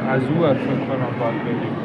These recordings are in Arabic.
از او ور فکر کنم باید بریم.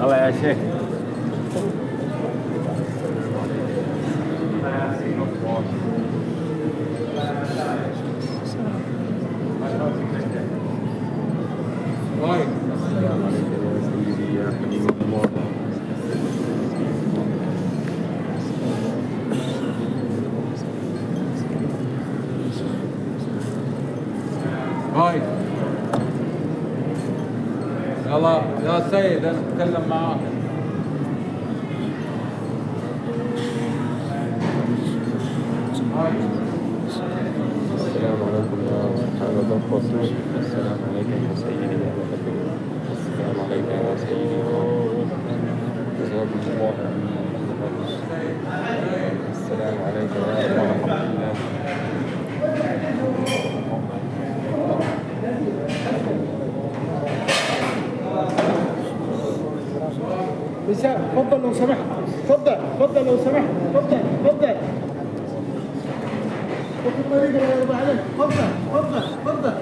الله يا شيخ. هاي يلا يا سيد انا اتكلم معاك. السلام عليكم يا أصحاب الفصل. السلام عليك يا سيدي يا ولدي. السلام عليك يا سيدي. جزاكم الله. السلام عليك يا ورحمة الله. تفضل لو سمحت. تفضل لو سمحت. تفضل وفي الطريق اللي عليك. تفضل.